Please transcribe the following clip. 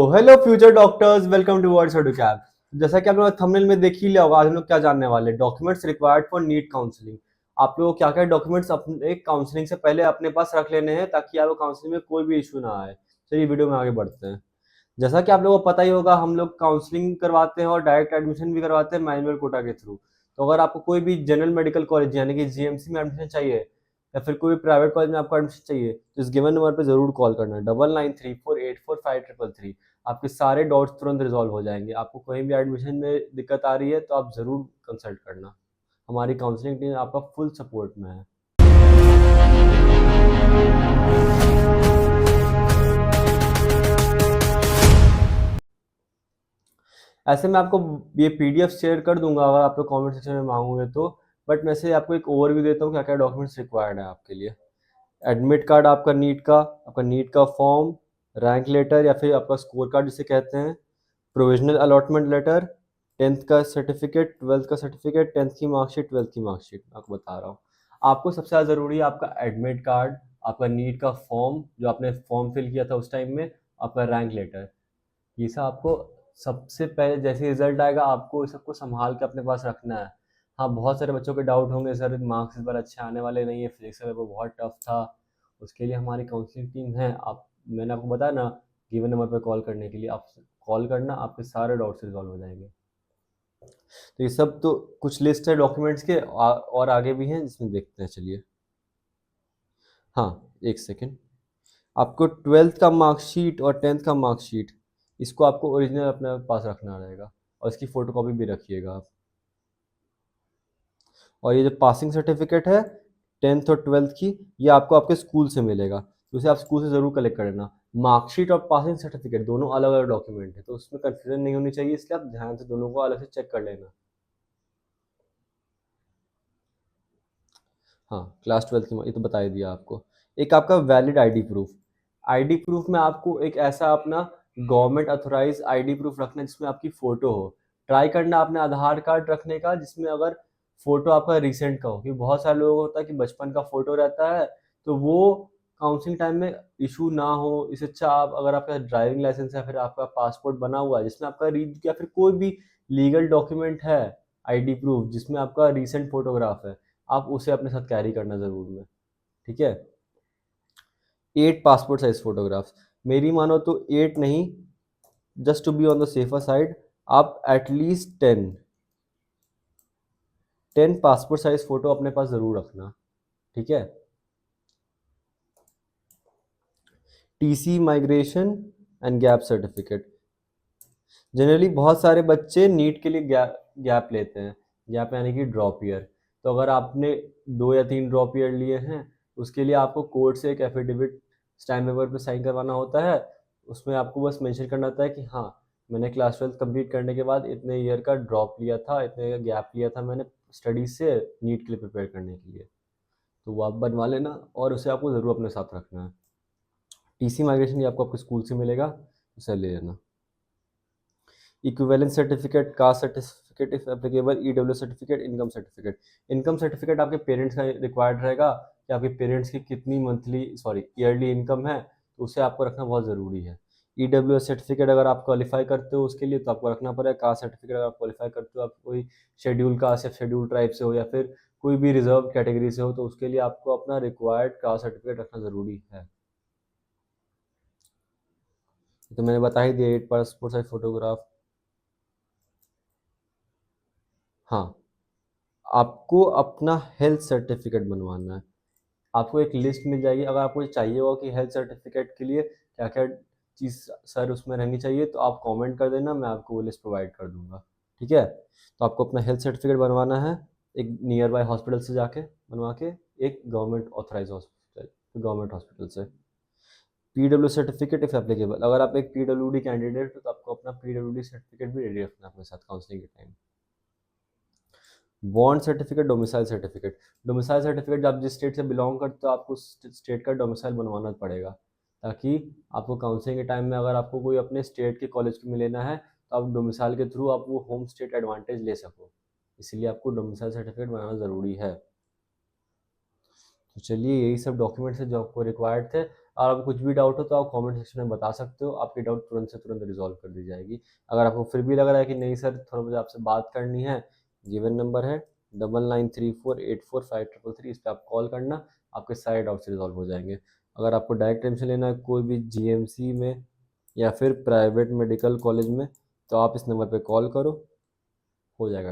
Hello future doctors, welcome to words autocab. जैसा कि आप लोग थंबनेल में देख ही लिया होगा, आज हम लोग क्या जानने वाले हैं, documents required for NEET counselling. आप लोगों को क्या क्या डॉक्यूमेंट्स अपने काउंसलिंग से पहले अपने पास रख लेने हैं ताकि आपको काउंसलिंग में कोई भी इशू ना आए। चलिए वीडियो में आगे बढ़ते हैं। जैसा कि आप लोगों को पता ही होगा, हम लोग काउंसलिंग करवाते हैं और डायरेक्ट एडमिशन भी करवाते हैं मैनुअल कोटा के थ्रू। तो अगर आपको कोई भी जनरल मेडिकल कॉलेज यानी कि जीएमसी में एडमिशन चाहिए या फिर कोई प्राइवेट कॉलेज में आपको एडमिशन चाहिए तो इस गिवन नंबर पे जरूर कॉल करना, 9934845333। आपके सारे डाउट्स तुरंत रिजॉल्व हो जाएंगे। आपको कहीं भी एडमिशन में दिक्कत आ रही है तो आप ज़रूर कंसल्ट करना। हमारी काउंसलिंग टीम आपका फुल सपोर्ट में है। ऐसे मैं आपको ये पीडीएफ शेयर कर दूंगा अगर आप लोग कमेंट सेक्शन में मांगोगे तो, बट मैं से आपको एक ओवरव्यू देता हूँ क्या क्या डॉक्यूमेंट्स रिक्वायर्ड है आपके लिए। एडमिट कार्ड आपका नीट का फॉर्म, रैंक लेटर या फिर आपका स्कोर कार्ड जिसे कहते हैं, प्रोविजनल अलॉटमेंट लेटर, 10th का सर्टिफिकेट, 12th का सर्टिफिकेट, 10th की मार्कशीट, 12th की मार्कशीट। आपको बता रहा हूँ, आपको सबसे ज़्यादा ज़रूरी है आपका एडमिट कार्ड, आपका नीट का फॉर्म जो आपने फॉर्म फिल किया था उस टाइम में, आपका रैंक लेटर। ये सब आपको सबसे पहले जैसे रिजल्ट आएगा आपको इस सबको संभाल के अपने पास रखना है। हाँ, बहुत सारे बच्चों के डाउट होंगे, सर मार्क्स इस बार अच्छे आने वाले नहीं है, फिजिक्स का पेपर बहुत टफ था। उसके लिए हमारी काउंसलिंग टीम है। आप मैंने आपको बताया ना, गिवन नंबर पर कॉल करने के लिए आप कॉल करना, आपके सारे डाउट्स रिजॉल्व हो जाएंगे। तो ये सब तो कुछ लिस्ट है डॉक्यूमेंट्स के, और आगे भी हैं जिसमें देखते हैं। चलिए, हाँ एक सेकेंड। आपको 12th का मार्कशीट और 10th का मार्कशीट, इसको आपको ओरिजिनल अपने पास रखना रहेगा और इसकी फ़ोटोकॉपी भी रखिएगा आप। और ये जो पासिंग सर्टिफिकेट है 10th और 12th की, ये आपको आपके स्कूल से मिलेगा, तो उसे आप स्कूल से ज़रूर कलेक्ट कर लेना। मार्कशीट और पासिंग सर्टिफिकेट दोनों अलग अलग डॉक्यूमेंट है, तो उसमें कन्फ्यूजन नहीं होनी चाहिए, इसलिए आप ध्यान से दोनों को अलग से चेक कर लेना। हाँ, क्लास 12th की ये तो बता ही दिया आपको। एक आपका valid ID proof. ID proof में आपको एक ऐसा अपना गवर्नमेंट अथोराइज आईडी प्रूफ रखना जिसमें आपकी फ़ोटो हो। ट्राई करना अपने आधार कार्ड रखने का जिसमें अगर फ़ोटो आपका रिसेंट का हो, क्योंकि बहुत सारे लोगों को होता है कि बचपन का फ़ोटो रहता है तो वो काउंसलिंग टाइम में इशू ना हो। इससे अच्छा आप अगर आपका ड्राइविंग लाइसेंस है, फिर आपका पासपोर्ट बना हुआ है जिसमें आपका या फिर कोई भी लीगल डॉक्यूमेंट है, आईडी प्रूफ जिसमें आपका रिसेंट फोटोग्राफ है, आप उसे अपने साथ कैरी करना ज़रूर में। ठीक है, 8 पासपोर्ट साइज फोटोग्राफ्स। मेरी मानो तो 8 नहीं, just to be on the safer side आप एटलीस्ट 10 पासपोर्ट साइज फोटो अपने पास ज़रूर रखना। ठीक है, TC, migration and gap certificate. Generally बहुत सारे बच्चे नीट के लिए गैप लेते हैं। गैप यानी कि ड्रॉप ईयर। तो अगर आपने 2 या 3 ड्रॉप ईयर लिए हैं, उसके लिए आपको कोर्ट से एक एफिडेविट स्टैम्प पेपर पे साइन करवाना होता है। उसमें आपको बस मेंशन करना होता है कि हाँ, मैंने क्लास 12th कंप्लीट करने के बाद इतने ईयर का ड्रॉप लिया था, इतने का गैप लिया था मैंने स्टडीज से नीट के लिए प्रिपेयर करने के लिए। तो वो आप बनवा लेना और उसे आपको ज़रूर अपने साथ रखना है। टीसी माइग्रेशन ये आपको आपके स्कूल से मिलेगा, उसे ले लेना। Equivalence certificate, caste certificate if applicable, EW certificate, income certificate. Income certificate आपके पेरेंट्स का रिक्वायर्ड रहेगा कि आपके पेरेंट्स की कितनी ईयरली इनकम है, तो उसे आपको रखना बहुत ज़रूरी है। ईडब्ल्यू सर्टिफिकेट अगर आप क्वालिफाई करते हो उसके लिए तो आपको रखना पड़ेगा। कास्ट सर्टिफिकेट अगर आप क्वालिफाई करते हो, आप कोई शेड्यूल कास्ट या शेड्यूल ट्राइब से हो या फिर कोई भी रिजर्व कैटेगरी से हो, तो उसके लिए आपको अपना रिक्वायर्ड कास्ट सर्टिफिकेट रखना ज़रूरी है। तो मैंने बता ही दिया, 8 पासपोर्ट साइज फोटोग्राफ। हाँ, आपको अपना हेल्थ सर्टिफिकेट बनवाना है। आपको एक लिस्ट मिल जाएगी, अगर आपको चाहिए होगा कि हेल्थ सर्टिफिकेट के लिए क्या क्या चीज़ सर उसमें रहनी चाहिए तो आप कमेंट कर देना, मैं आपको वो लिस्ट प्रोवाइड कर दूंगा। ठीक है, तो आपको अपना हेल्थ सर्टिफिकेट बनवाना है एक नियर बाय हॉस्पिटल से जाके बनवा के, एक government authorize hospital, government hospital से। पीडब्ल्यू सर्टिफिकेट इफ एप्लीकेबल, अगर आप एक पीडब्ल्यूडी कैंडिडेट हो तो आपको अपना पीडब्ल्यूडी सर्टिफिकेट भी रेडी रखना अपने साथ काउंसलिंग के time. Bond certificate, domicile certificate. Domicile certificate आप जिस स्टेट से बिलोंग करते हो आपको स्टेट का डोमिसाइल बनवाना पड़ेगा, ताकि आपको काउंसलिंग के टाइम में अगर आपको कोई अपने स्टेट के कॉलेज में लेना है तो आप डोमिसाइल के थ्रू आप वो होम स्टेट एडवांटेज ले सको, इसलिए आपको डोमिसाइल सर्टिफिकेट बनाना ज़रूरी है। तो चलिए, यही सब डॉक्यूमेंट्स है जो आपको रिक्वायर्ड थे। और आपको कुछ भी डाउट हो तो आप कमेंट सेक्शन में बता सकते हो, आपकी डाउट तुरंत से तुरंत रिजॉल्व कर दी जाएगी। अगर आपको फिर भी लग रहा है कि नहीं सर थोड़ा मुझे आपसे बात करनी है, गिवन नंबर है 9934845333, इस पर आप कॉल करना, आपके सारे डाउट्स रिजॉल्व हो जाएंगे। अगर आपको डायरेक्ट एडमिशन लेना है कोई भी जीएमसी में या फिर प्राइवेट मेडिकल कॉलेज में, तो आप इस नंबर पे कॉल करो, हो जाएगा।